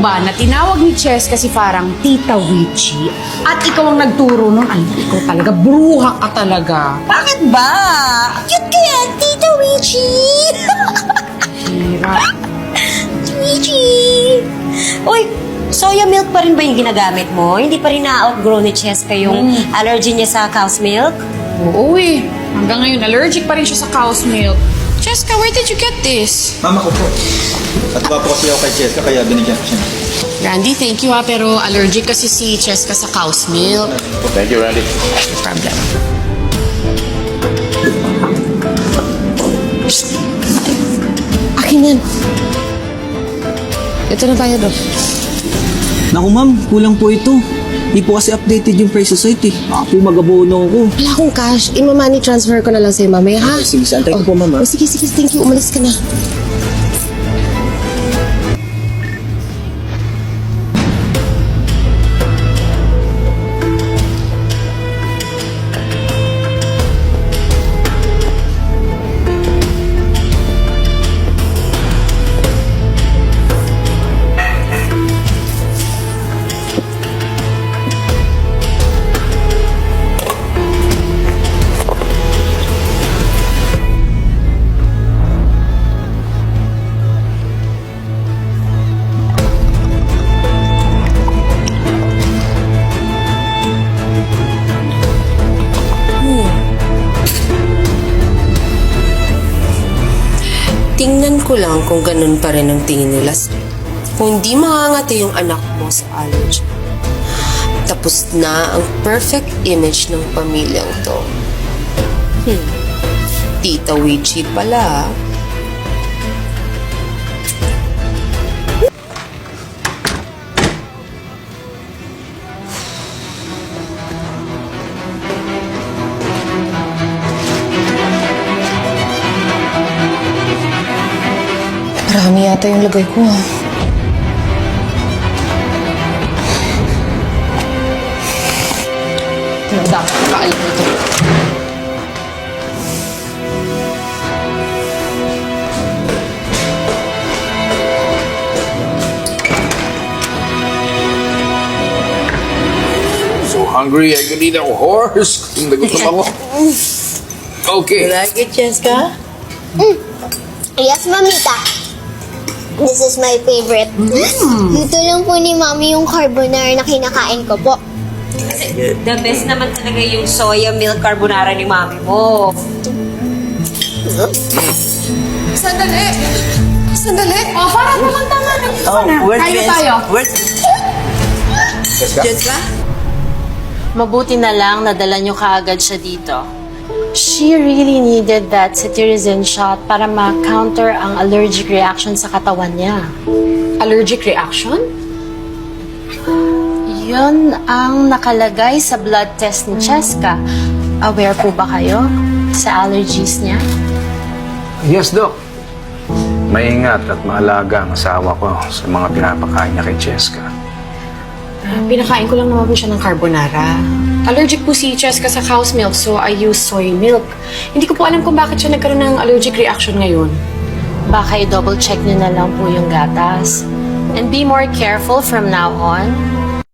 ba na tinawag ni Cheska si Farang Tita Witchy at ikaw ang nagturo nun? Ay, ikaw talaga, bruha ka talaga. Bakit ba? Cute kaya, Tita Witchy! Hirap. Witchy! Uy, soya milk pa rin ba yung ginagamit mo? Hindi pa rin na-outgrow ni Cheska yung allergy niya sa cow's milk? Oo eh. Hanggang ngayon, allergic pa rin siya sa cow's milk. Cheska, where did you get this? Mama ko po. Natuwa po kasi ako kay Cheska kaya binigyan ko siya. Randy, thank you ha, pero allergic kasi si Cheska sa cow's milk. Thank you, Randy. No problem. Akin yan. Ito na tayo, Dok. Naku ma'am, kulang po ito. Di po kasi updated yung price sa site eh. Baka po mag-abono ako. Wala akong cash. I-money transfer ko na lang sa'yo mamaya, ha? Sige, santay ko po ma'am. Oh, sige, thank you. Umalis ka na. Tingnan ko lang kung ganun pa rin ang tingin nila. Kung hindi mangangati yung anak mo sa allergy. Tapos na ang perfect image ng pamilyang to. Tita Witchy pala. Marami yata yung lagay ko, ha? Dapat nakaalam ito. So hungry, I could eat a horse. Nagutom ako. Okay. Like it, Cheska? Yes, Mamita. This is my favorite. Luto lang po ni Mami yung carbonara na kinakain ko po. The best naman talaga yung soya milk carbonara ni mami mo. Sandali! Oh, parang naman tama na. Kain tayo. Cheska? Mabuti na lang nadala nyo kaagad siya dito. She really needed that cetirizine shot para ma-counter ang allergic reaction sa katawan niya. Allergic reaction? Yun ang nakalagay sa blood test ni Cheska. Aware po ba kayo sa allergies niya? Yes, Doc. Maingat at maalaga ang asawa ko sa mga pinapakain niya kay Cheska. Pinakain ko lang naman po siya ng carbonara. Allergic po si Cheska sa cow's milk, so I use soy milk. Hindi ko po alam kung bakit siya nagkaroon ng allergic reaction ngayon. Baka i-double check niyo na lang po yung gatas. And be more careful from now on.